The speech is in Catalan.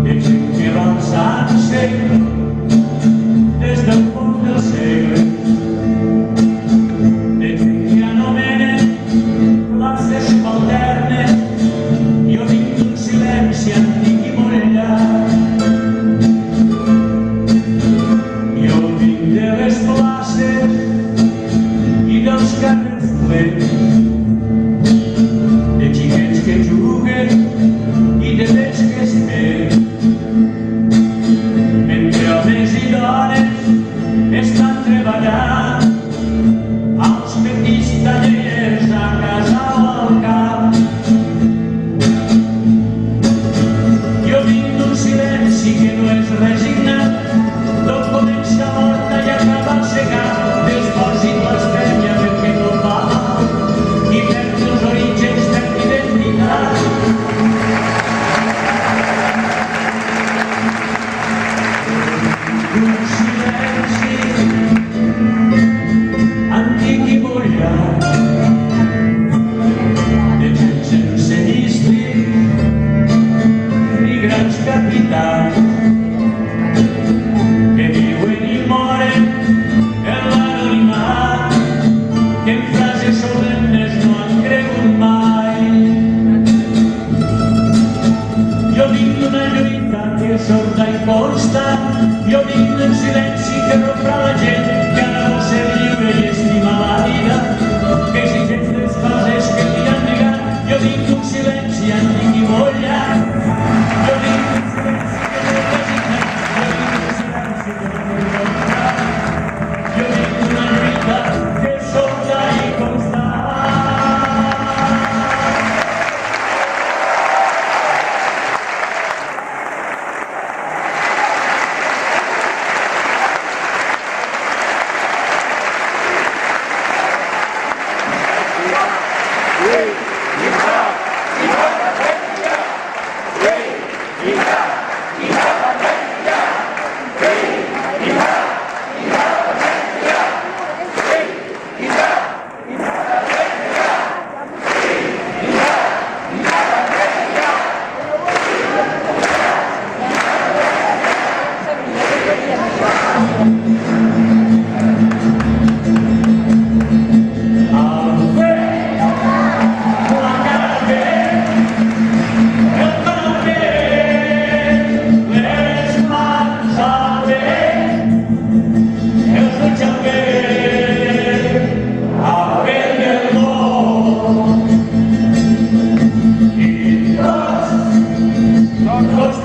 de gent que va alçant-se des del fons del segle, de gent que anomenen classes subalternes. Jo vinc d'un silenci antic i morellat, jo vinc de les places i dels carrers plens, de xiquets que juguen i de vells que esperen, mentre homes i dones estan treballant als petits tallers a casa o al camp. Jo vinc d'un silenci que no és resignat, d'on comença l'horta i acaba el segat, dels ports i blasfèmia perquè no va i perd els orígens, perd identitat. Un silenci antic i mullat, de gent sense místic ni grans capitans, que viuen i moren en l'anonimat, que en frases solemnes no han cregut mai. Jo vinc d'una lluita que és sorda i constant, jo vinc d'un silenci que romprà la gent que ara vol ser lliure i estimar la vida, que exigeix les coses que li han negat. Jo vinc d'un silenci antic i molt llarg, jo vinc d'un silenci que no és resignat, jo vinc d'un silenci que no és resignat, jo vinc d'una lluita que és sorda i constant. Los